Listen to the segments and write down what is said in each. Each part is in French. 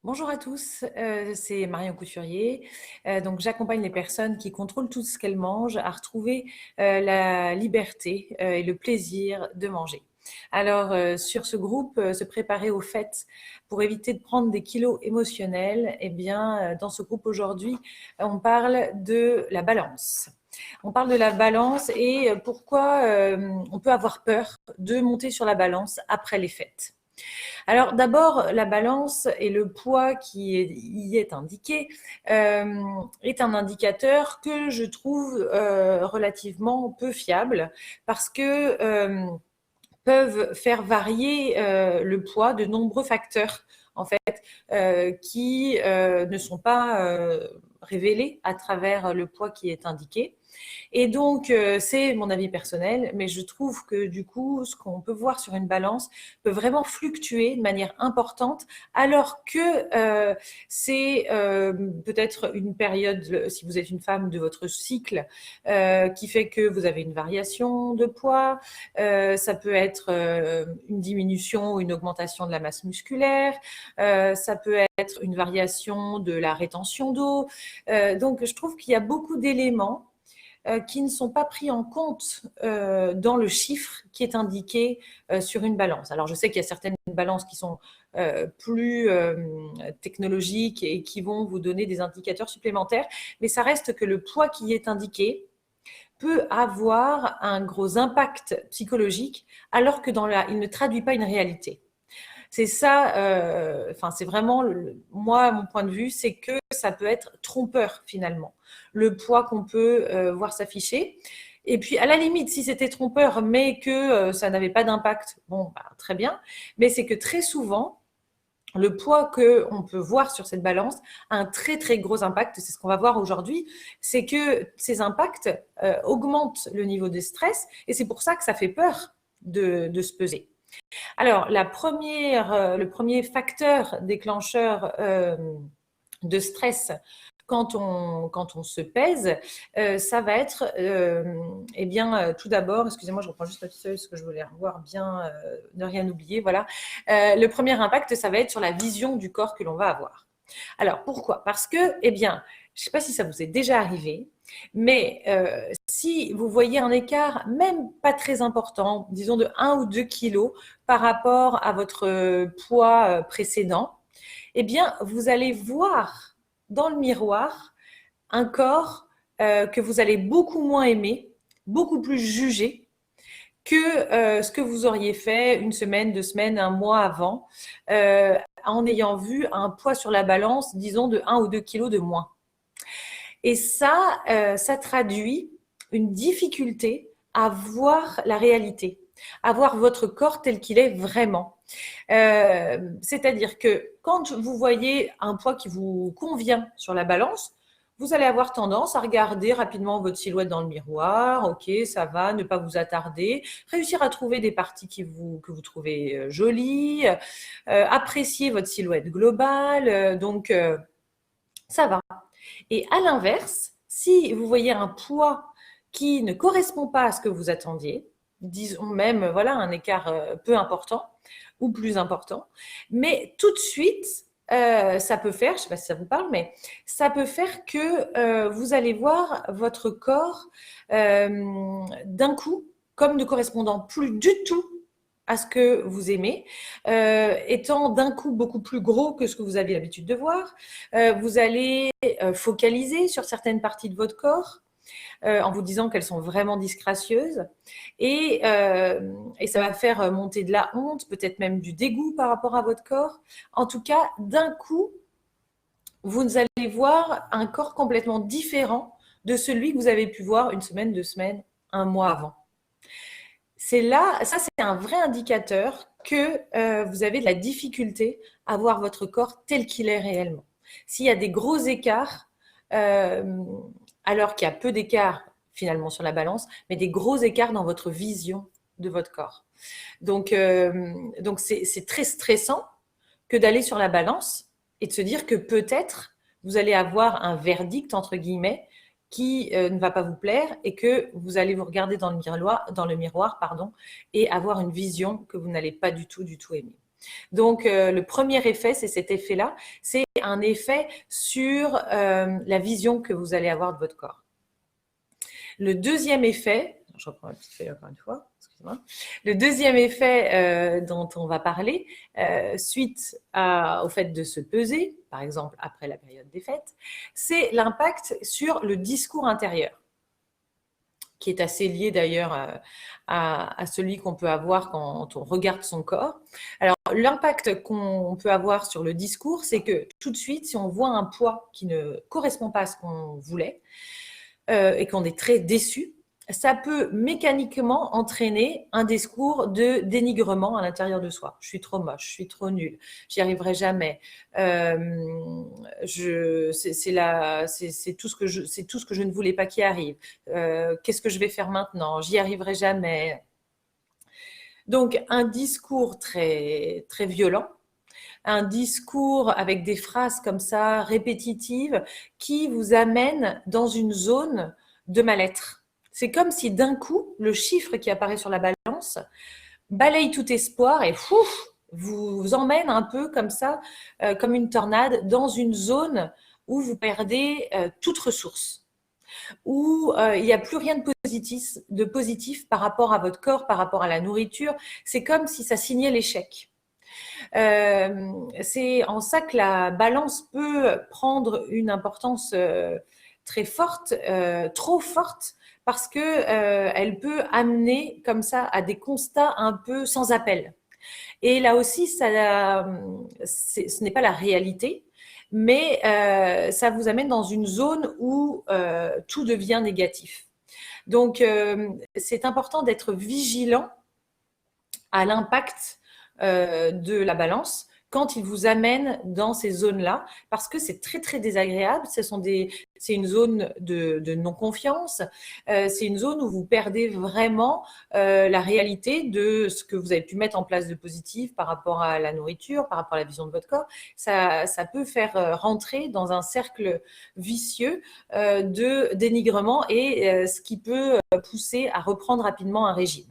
Bonjour à tous, c'est Marion Couturier. Donc j'accompagne les personnes qui contrôlent tout ce qu'elles mangent à retrouver la liberté et le plaisir de manger. Alors sur ce groupe, se préparer aux fêtes pour éviter de prendre des kilos émotionnels, eh bien dans ce groupe aujourd'hui, on parle de la balance. On parle de la balance et pourquoi on peut avoir peur de monter sur la balance après les fêtes. Alors d'abord, la balance et le poids y est indiqué est un indicateur que je trouve relativement peu fiable parce que peuvent faire varier le poids de nombreux facteurs en fait qui ne sont pas révélés à travers le poids qui est indiqué. Et donc, c'est mon avis personnel, mais je trouve que du coup, ce qu'on peut voir sur une balance peut vraiment fluctuer de manière importante, alors que c'est peut-être une période, si vous êtes une femme, de votre cycle qui fait que vous avez une variation de poids. Ça peut être une diminution ou une augmentation de la masse musculaire. Ça peut être une variation de la rétention d'eau. Donc, je trouve qu'il y a beaucoup d'éléments qui ne sont pas pris en compte dans le chiffre qui est indiqué sur une balance. Alors, je sais qu'il y a certaines balances qui sont plus technologiques et qui vont vous donner des indicateurs supplémentaires, mais ça reste que le poids qui est indiqué peut avoir un gros impact psychologique, alors que il ne traduit pas une réalité. C'est ça, c'est vraiment, moi, mon point de vue, c'est que ça peut être trompeur finalement, le poids qu'on peut voir s'afficher. Et puis, à la limite, si c'était trompeur, mais que ça n'avait pas d'impact, bon, bah, très bien. Mais c'est que très souvent, le poids qu'on peut voir sur cette balance a un très, très gros impact. C'est ce qu'on va voir aujourd'hui. C'est que ces impacts augmentent le niveau de stress et c'est pour ça que ça fait peur de se peser. Alors, le premier facteur déclencheur de stress quand on se pèse, ça va être, tout d'abord, excusez-moi, je reprends juste la feuille parce que je voulais revoir bien, ne rien oublier, voilà. Le premier impact, ça va être sur la vision du corps que l'on va avoir. Alors, pourquoi? Parce que, je ne sais pas si ça vous est déjà arrivé, mais si vous voyez un écart, même pas très important, disons de 1 ou 2 kilos par rapport à votre poids précédent, eh bien, vous allez voir dans le miroir un corps que vous allez beaucoup moins aimer, beaucoup plus juger que ce que vous auriez fait une semaine, 2 semaines, un mois avant, en ayant vu un poids sur la balance, disons, de 1 ou 2 kilos de moins. Et ça, ça traduit une difficulté à voir la réalité, à voir votre corps tel qu'il est vraiment. C'est-à-dire que quand vous voyez un poids qui vous convient sur la balance, vous allez avoir tendance à regarder rapidement votre silhouette dans le miroir, ok, ça va, ne pas vous attarder, réussir à trouver des parties que vous trouvez jolies, apprécier votre silhouette globale, donc ça va. Et à l'inverse, si vous voyez un poids qui ne correspond pas à ce que vous attendiez, disons même voilà un écart peu important ou plus important, mais tout de suite, ça peut faire, je ne sais pas si ça vous parle, mais ça peut faire que vous allez voir votre corps d'un coup comme ne correspondant plus du tout à ce que vous aimez, étant d'un coup beaucoup plus gros que ce que vous avez l'habitude de voir. Vous allez focaliser sur certaines parties de votre corps en vous disant qu'elles sont vraiment disgracieuses et ça va faire monter de la honte, peut-être même du dégoût par rapport à votre corps. En tout cas, d'un coup, vous allez voir un corps complètement différent de celui que vous avez pu voir une semaine, 2 semaines, un mois avant. Ça c'est un vrai indicateur que vous avez de la difficulté à voir votre corps tel qu'il est réellement. S'il y a des gros écarts, alors qu'il y a peu d'écarts finalement sur la balance, mais des gros écarts dans votre vision de votre corps. Donc c'est très stressant que d'aller sur la balance et de se dire que peut-être vous allez avoir un verdict entre guillemets qui ne va pas vous plaire et que vous allez vous regarder dans le miroir, et avoir une vision que vous n'allez pas du tout aimer. Donc, le premier effet, c'est cet effet-là. C'est un effet sur la vision que vous allez avoir de votre corps. Le deuxième effet, je reprends ma petite feuille encore une fois, excusez-moi. Le deuxième effet dont on va parler, suite au fait de se peser, par exemple après la période des fêtes, c'est l'impact sur le discours intérieur, qui est assez lié d'ailleurs à celui qu'on peut avoir quand on regarde son corps. Alors, l'impact qu'on peut avoir sur le discours, c'est que tout de suite, si on voit un poids qui ne correspond pas à ce qu'on voulait et qu'on est très déçu, ça peut mécaniquement entraîner un discours de dénigrement à l'intérieur de soi. Je suis trop moche, je suis trop nulle, j'y arriverai jamais. C'est tout ce que je ne voulais pas qui arrive. Qu'est-ce que je vais faire maintenant? J'y arriverai jamais. Donc, un discours très, très violent, un discours avec des phrases comme ça, répétitives, qui vous amènent dans une zone de mal-être. C'est comme si d'un coup, le chiffre qui apparaît sur la balance balaye tout espoir et vous emmène un peu comme ça, comme une tornade, dans une zone où vous perdez toute ressource, où il n'y a plus rien de positif par rapport à votre corps, par rapport à la nourriture. C'est comme si ça signait l'échec. C'est en ça que la balance peut prendre une importance très forte, trop forte, parce que elle peut amener comme ça à des constats un peu sans appel. Et là aussi, ce n'est pas la réalité, mais ça vous amène dans une zone où tout devient négatif. Donc, c'est important d'être vigilant à l'impact de la balance quand il vous amène dans ces zones-là, parce que c'est très, très désagréable. C'est une zone de non-confiance. C'est une zone où vous perdez vraiment la réalité de ce que vous avez pu mettre en place de positif par rapport à la nourriture, par rapport à la vision de votre corps. Ça peut faire rentrer dans un cercle vicieux de dénigrement et ce qui peut pousser à reprendre rapidement un régime.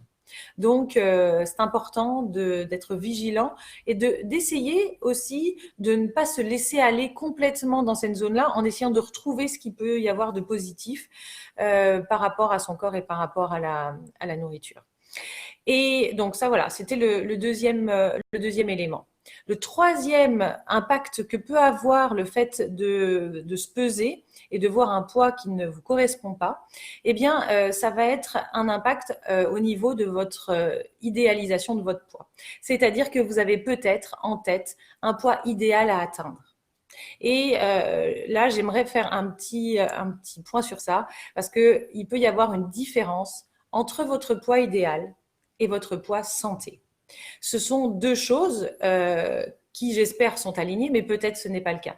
Donc, c'est important d'être vigilant et d'essayer aussi de ne pas se laisser aller complètement dans cette zone-là en essayant de retrouver ce qu'il peut y avoir de positif par rapport à son corps et par rapport à la nourriture. Et donc ça, voilà, c'était le deuxième élément. Le troisième impact que peut avoir le fait de se peser et de voir un poids qui ne vous correspond pas, eh bien, ça va être un impact au niveau de votre idéalisation de votre poids. C'est-à-dire que vous avez peut-être en tête un poids idéal à atteindre. Et là, j'aimerais faire un petit point sur ça, parce qu'il peut y avoir une différence entre votre poids idéal et votre poids santé. Ce sont deux choses qui, j'espère, sont alignées, mais peut-être ce n'est pas le cas.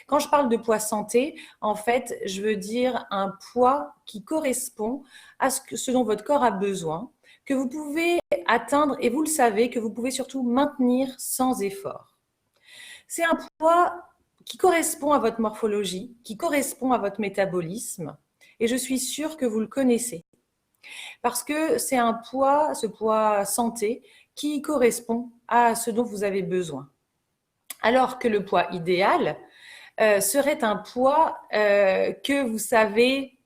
Quand je parle de poids santé, en fait, je veux dire un poids qui correspond à ce dont votre corps a besoin, que vous pouvez atteindre, et vous le savez, que vous pouvez surtout maintenir sans effort. C'est un poids qui correspond à votre morphologie, qui correspond à votre métabolisme, et je suis sûre que vous le connaissez. Parce que c'est un poids, ce poids santé, qui correspond à ce dont vous avez besoin. Alors que le poids idéal serait un poids que vous savez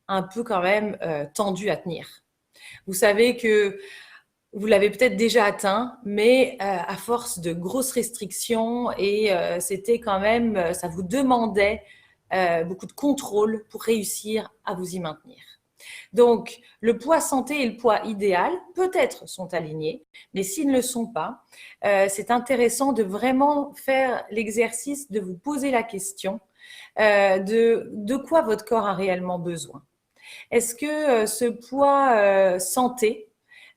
un peu quand même tendu à tenir. Vous savez que vous l'avez peut-être déjà atteint, mais à force de grosses restrictions et c'était quand même, ça vous demandait beaucoup de contrôle pour réussir à vous y maintenir. Donc, le poids santé et le poids idéal, peut-être sont alignés, mais s'ils ne le sont pas, c'est intéressant de vraiment faire l'exercice de vous poser la question de quoi votre corps a réellement besoin. Est-ce que ce poids santé,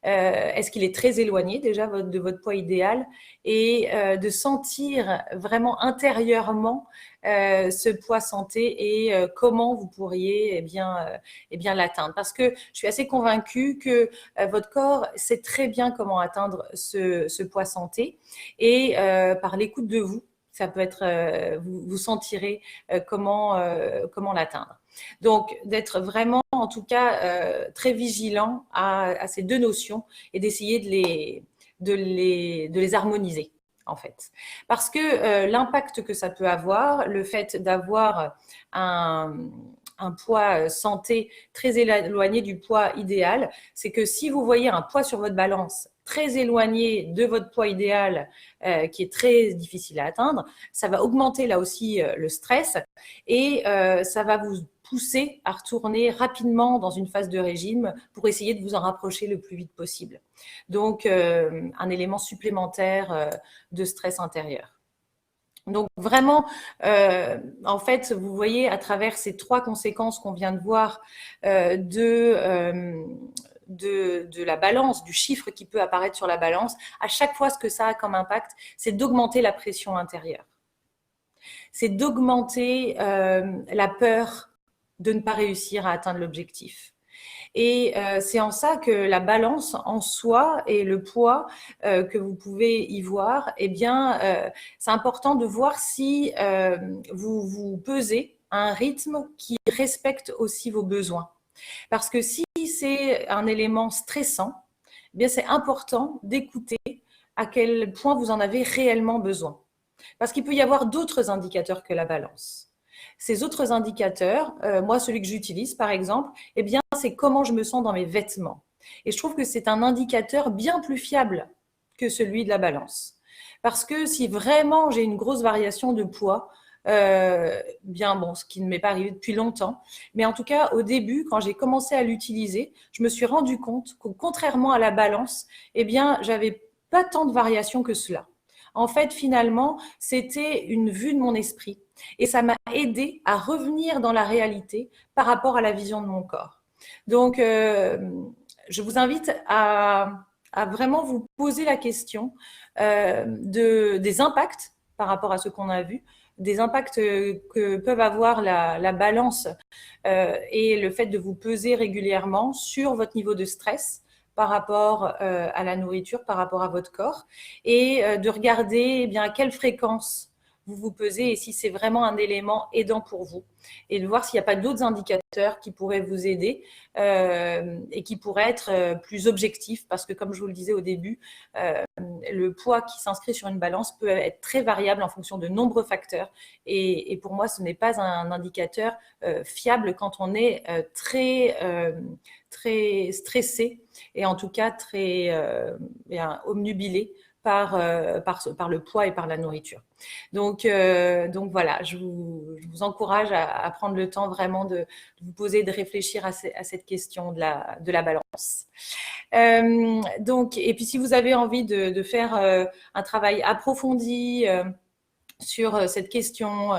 est-ce qu'il est très éloigné déjà de votre poids idéal et de sentir vraiment intérieurement ce poids santé et comment vous pourriez l'atteindre. Parce que je suis assez convaincue que votre corps sait très bien comment atteindre ce poids santé et par l'écoute de vous, ça peut être, vous sentirez comment l'atteindre. Donc, d'être vraiment, en tout cas, très vigilant à ces deux notions et d'essayer de les harmoniser. en fait. Parce que l'impact que ça peut avoir, le fait d'avoir un poids santé très éloigné du poids idéal, c'est que si vous voyez un poids sur votre balance très éloigné de votre poids idéal, qui est très difficile à atteindre, ça va augmenter là aussi le stress et ça va vous pousser à retourner rapidement dans une phase de régime pour essayer de vous en rapprocher le plus vite possible. Donc, un élément supplémentaire de stress intérieur. Donc vraiment, en fait, vous voyez à travers ces 3 conséquences qu'on vient de voir de la balance, du chiffre qui peut apparaître sur la balance, à chaque fois ce que ça a comme impact, c'est d'augmenter la pression intérieure. C'est d'augmenter la peur de ne pas réussir à atteindre l'objectif. Et c'est en ça que la balance en soi et le poids que vous pouvez y voir, eh bien, c'est important de voir si vous vous pesez à un rythme qui respecte aussi vos besoins. Parce que si c'est un élément stressant, eh bien, c'est important d'écouter à quel point vous en avez réellement besoin. Parce qu'il peut y avoir d'autres indicateurs que la balance. Ces autres indicateurs, moi, celui que j'utilise, par exemple, eh bien, c'est comment je me sens dans mes vêtements. Et je trouve que c'est un indicateur bien plus fiable que celui de la balance. Parce que si vraiment j'ai une grosse variation de poids, bien bon, ce qui ne m'est pas arrivé depuis longtemps, mais en tout cas, au début, quand j'ai commencé à l'utiliser, je me suis rendu compte que contrairement à la balance, eh bien, j'avais pas tant de variations que cela. En fait, finalement, c'était une vue de mon esprit et ça m'a aidé à revenir dans la réalité par rapport à la vision de mon corps. Donc, je vous invite à vraiment vous poser la question des impacts par rapport à ce qu'on a vu, des impacts que peuvent avoir la balance et le fait de vous peser régulièrement sur votre niveau de stress par rapport à la nourriture, par rapport à votre corps, et de regarder eh bien, à quelle fréquence vous vous pesez et si c'est vraiment un élément aidant pour vous. Et de voir s'il n'y a pas d'autres indicateurs qui pourraient vous aider et qui pourraient être plus objectifs, parce que comme je vous le disais au début, le poids qui s'inscrit sur une balance peut être très variable en fonction de nombreux facteurs. Et pour moi, ce n'est pas un indicateur fiable quand on est très stressé et en tout cas très obnubilé par le poids et par la nourriture. Donc voilà, je vous encourage à prendre le temps vraiment de vous poser, de réfléchir à cette question de la balance. Et puis si vous avez envie de faire un travail approfondi sur cette question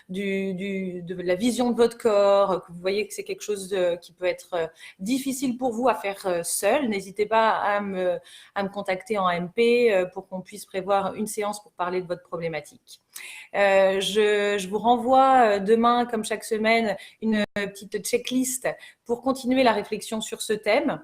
de la vision de votre corps, que vous voyez que c'est quelque chose qui peut être difficile pour vous à faire seul, n'hésitez pas à me contacter en MP pour qu'on puisse prévoir une séance pour parler de votre problématique. Je vous renvoie demain, comme chaque semaine, une petite checklist pour continuer la réflexion sur ce thème.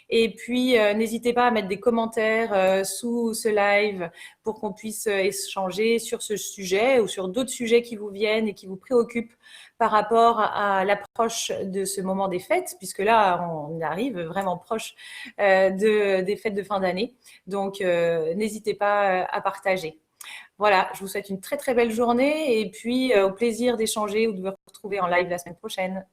Et puis, n'hésitez pas à mettre des commentaires sous ce live pour qu'on puisse échanger sur ce sujet ou sur d'autres sujets qui vous viennent et qui vous préoccupent par rapport à l'approche de ce moment des fêtes, puisque là, on arrive vraiment proche des fêtes de fin d'année. Donc, n'hésitez pas à partager. Voilà, je vous souhaite une très très belle journée et puis au plaisir d'échanger ou de vous retrouver en live la semaine prochaine.